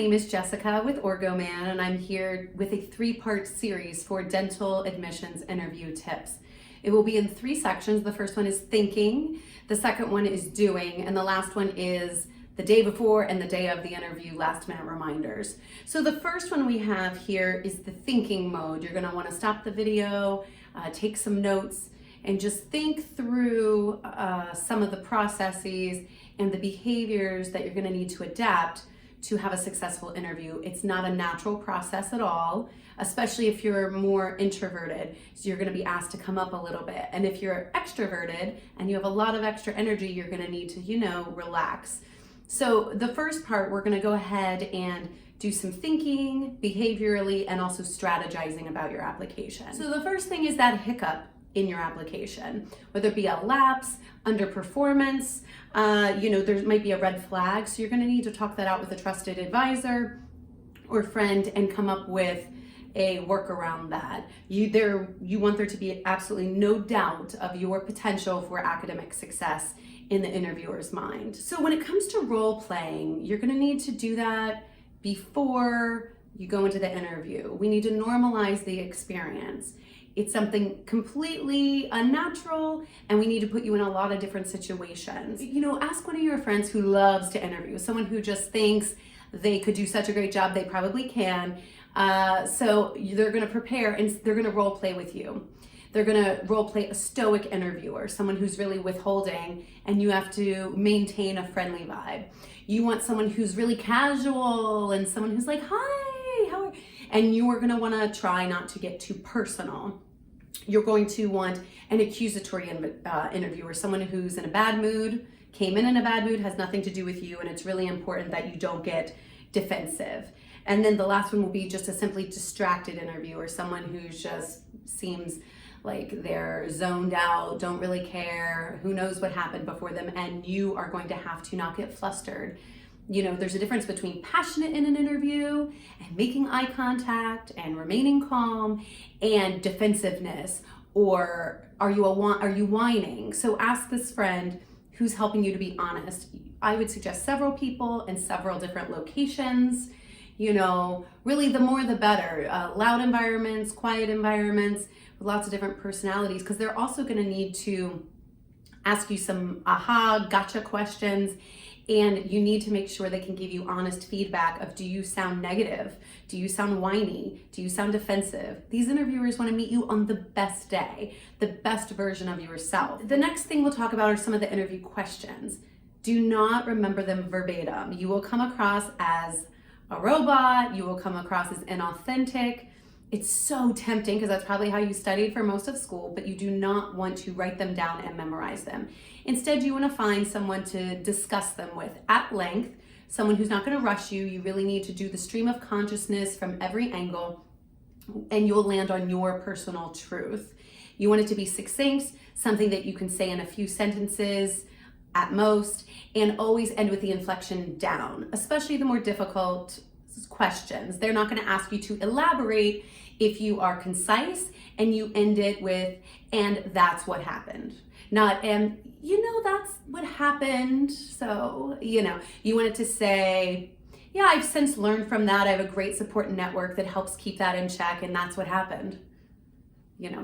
name is Jessica with OrgoMan, and I'm here with a 3-part series for dental admissions interview tips. It will be in 3 sections. The first one is thinking, the second one is doing, and the last one is the day before and the day of the interview, last minute reminders. So the first one we have here is the thinking mode. You're gonna wanna stop the video, take some notes, and just think through some of the processes and the behaviors that you're gonna need to adapt to have a successful interview. It's not a natural process at all, especially if you're more introverted. So you're gonna be asked to come up a little bit. And if you're extroverted and you have a lot of extra energy, you're gonna need to, relax. So the first part, we're gonna go ahead and do some thinking behaviorally and also strategizing about your application. So the first thing is that hiccup in your application, whether it be a lapse, underperformance, there might be a red flag. So you're gonna need to talk that out with a trusted advisor or friend and come up with a workaround that. You want there to be absolutely no doubt of your potential for academic success in the interviewer's mind. So when it comes to role playing, you're gonna need to do that before you go into the interview. We need to normalize the experience. It's something completely unnatural, and we need to put you in a lot of different situations. Ask one of your friends who loves to interview, someone who just thinks they could do such a great job, they probably can. So they're gonna prepare and they're gonna role play with you. They're gonna role play a stoic interviewer, someone who's really withholding, and you have to maintain a friendly vibe. You want someone who's really casual and someone who's like, hi, how are you? And you are gonna wanna try not to get too personal. You're going to want an accusatory interviewer, someone who's in a bad mood, came in a bad mood, has nothing to do with you, and it's really important that you don't get defensive. And then the last one will be just a simply distracted interviewer, someone who just seems like they're zoned out, don't really care, who knows what happened before them, and you are going to have to not get flustered. There's a difference between passionate in an interview and making eye contact and remaining calm and defensiveness, or are you whining? So ask this friend who's helping you to be honest. I would suggest several people in several different locations. Really the more the better. Loud environments, quiet environments, with lots of different personalities, because they're also gonna need to ask you some gotcha questions, and you need to make sure they can give you honest feedback of, do you sound negative? Do you sound whiny? Do you sound defensive? These interviewers wanna meet you on the best day, the best version of yourself. The next thing we'll talk about are some of the interview questions. Do not remember them verbatim. You will come across as a robot, you will come across as inauthentic. It's so tempting because that's probably how you studied for most of school, but you do not want to write them down and memorize them. Instead, you want to find someone to discuss them with at length, someone who's not going to rush you. You really need to do the stream of consciousness from every angle, and you'll land on your personal truth. You want it to be succinct, something that you can say in a few sentences at most, and always end with the inflection down, especially the more difficult questions. They're not going to ask you to elaborate if you are concise and you end it with, and that's what happened. Not, and that's what happened. So, you want it to say, yeah, I've since learned from that. I have a great support network that helps keep that in check, and that's what happened.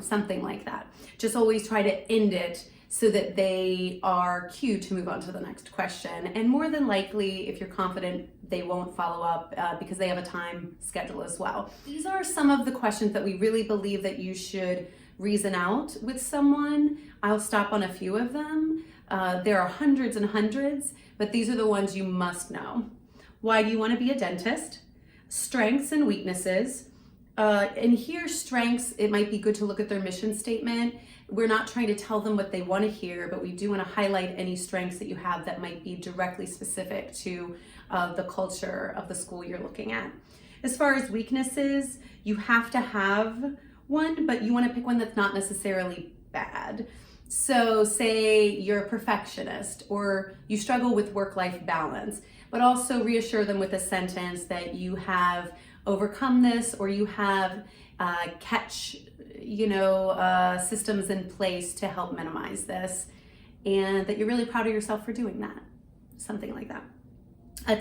Something like that. Just always try to end it so that they are cued to move on to the next question. And more than likely, if you're confident, they won't follow up because they have a time schedule as well. These are some of the questions that we really believe that you should reason out with someone. I'll stop on a few of them. There are hundreds and hundreds, but these are the ones you must know. Why do you want to be a dentist? Strengths and weaknesses. And here, strengths, it might be good to look at their mission statement. We're not trying to tell them what they want to hear, but we do want to highlight any strengths that you have that might be directly specific to the culture of the school you're looking at. As far as weaknesses, you have to have one, but you want to pick one that's not necessarily bad. So say you're a perfectionist or you struggle with work-life balance, but also reassure them with a sentence that you have overcome this, or you have systems in place to help minimize this, and that you're really proud of yourself for doing that. Something like that.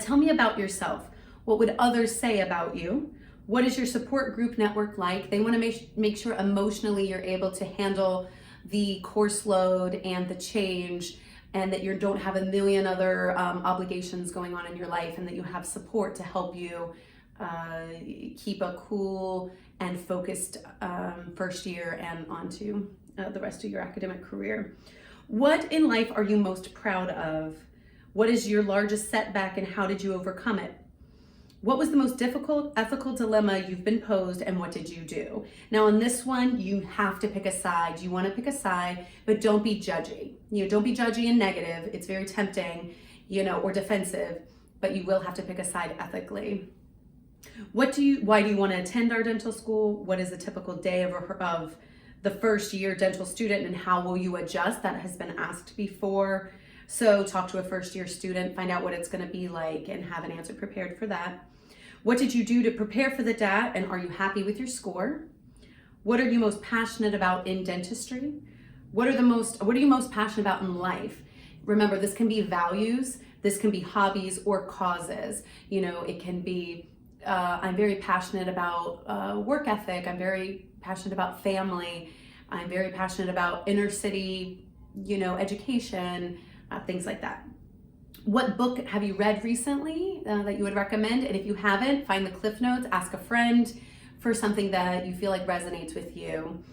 Tell me about yourself. What would others say about you? What is your support group network like? They want to make sure emotionally you're able to handle the course load and the change, and that you don't have a million other obligations going on in your life, and that you have support to help you keep a cool and focused first year and onto the rest of your academic career. What in life are you most proud of? What is your largest setback and how did you overcome it? What was the most difficult ethical dilemma you've been posed and what did you do? Now on this one, you have to pick a side. You want to pick a side, but don't be judgy. Don't be judgy and negative. It's very tempting, or defensive, but you will have to pick a side ethically. Why do you want to attend our dental school? What is a typical day of the first year dental student, and how will you adjust? That has been asked before. So talk to a first year student, find out what it's going to be like, and have an answer prepared for that. What did you do to prepare for the DAT, and are you happy with your score? What are you most passionate about in dentistry? What are you most passionate about in life? Remember, this can be values, this can be hobbies or causes. It can be, I'm very passionate about work ethic, I'm very passionate about family, I'm very passionate about inner city, education, things like that. What book have you read recently that you would recommend? And if you haven't, find the Cliff Notes, ask a friend for something that you feel like resonates with you.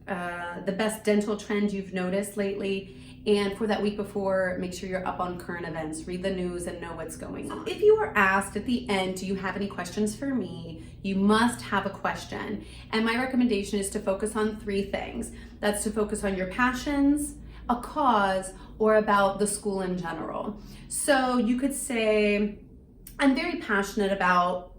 The best dental trend you've noticed lately. And for that week before, make sure you're up on current events, read the news and know what's going on. If you are asked at the end, do you have any questions for me? You must have a question. And my recommendation is to focus on 3 things. That's to focus on your passions, a cause, or about the school in general. So you could say, I'm very passionate about,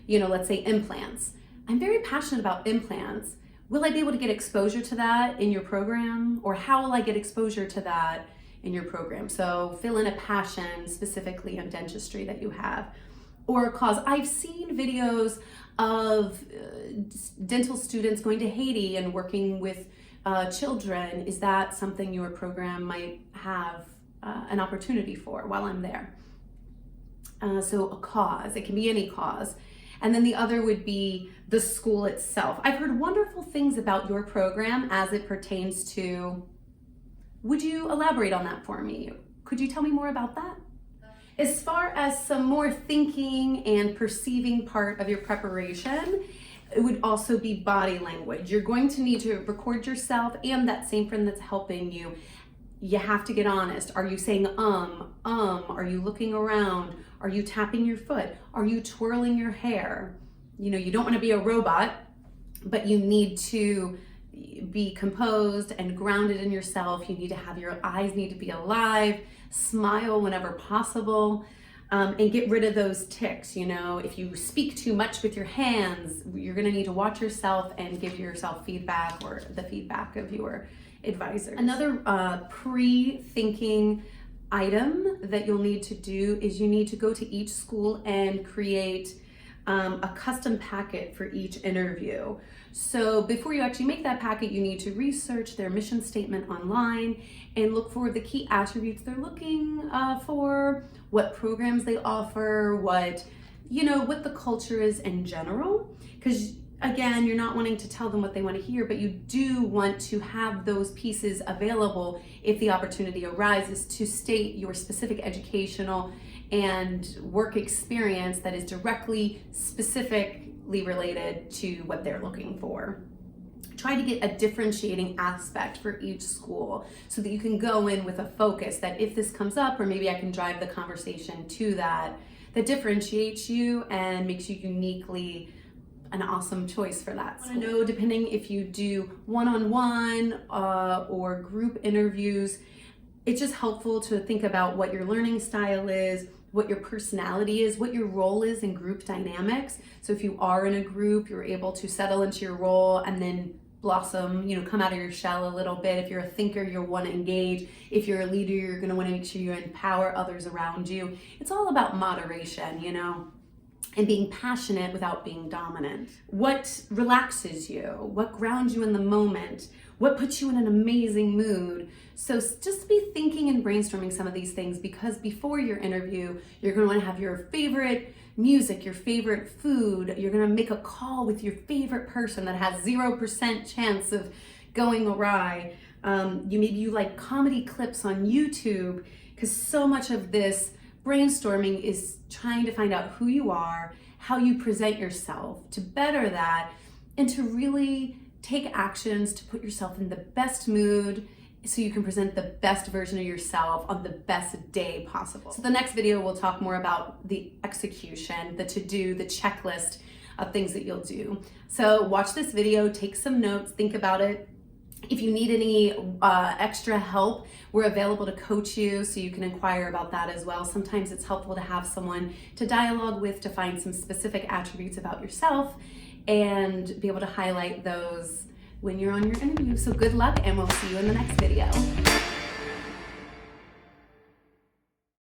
let's say implants. I'm very passionate about implants. Will I be able to get exposure to that in your program? Or how will I get exposure to that in your program? So fill in a passion specifically in dentistry that you have. Or a cause. I've seen videos of dental students going to Haiti and working with children. Is that something your program might have an opportunity for while I'm there? So a cause, it can be any cause. And then the other would be the school itself. I've heard wonderful things about your program as it pertains to, would you elaborate on that for me? Could you tell me more about that? As far as some more thinking and perceiving part of your preparation, it would also be body language. You're going to need to record yourself and that same friend that's helping you. You have to get honest. Are you saying Are you looking around? Are you tapping your foot? Are you twirling your hair? You don't want to be a robot, but you need to be composed and grounded in yourself. You need to have your eyes need to be alive, smile whenever possible. And get rid of those tics. If you speak too much with your hands, you're going to need to watch yourself and give yourself feedback or the feedback of your advisors. Another pre-thinking item that you'll need to do is you need to go to each school and create a custom packet for each interview. So before you actually make that packet, you need to research their mission statement online and look for the key attributes they're looking for, what programs they offer, what the culture is in general. Because again, you're not wanting to tell them what they want to hear, but you do want to have those pieces available if the opportunity arises to state your specific educational and work experience that is directly, specifically related to what they're looking for. Try to get a differentiating aspect for each school so that you can go in with a focus that if this comes up, or maybe I can drive the conversation to that differentiates you and makes you uniquely an awesome choice for that. I want to know, depending if you do one-on-one or group interviews, it's just helpful to think about what your learning style is, what your personality is, what your role is in group dynamics. So if you are in a group, you're able to settle into your role and then blossom, come out of your shell a little bit. If you're a thinker, you'll want to engage. If you're a leader, you're going to want to make sure you empower others around you. It's all about moderation, and being passionate without being dominant. What relaxes you? What grounds you in the moment? What puts you in an amazing mood? So just be thinking and brainstorming some of these things, because before your interview, you're going to want to have your favorite music, your favorite food. You're gonna make a call with your favorite person that has 0% chance of going awry. Maybe you like comedy clips on YouTube, because so much of this brainstorming is trying to find out who you are, how you present yourself, to better that, and to really take actions to put yourself in the best mood so you can present the best version of yourself on the best day possible. So the next video we'll talk more about the execution, the to-do, the checklist of things that you'll do. So watch this video, take some notes, think about it. If you need any extra help, we're available to coach you, so you can inquire about that as well. Sometimes it's helpful to have someone to dialogue with to find some specific attributes about yourself and be able to highlight those when you're on your interview. So good luck, and we'll see you in the next video.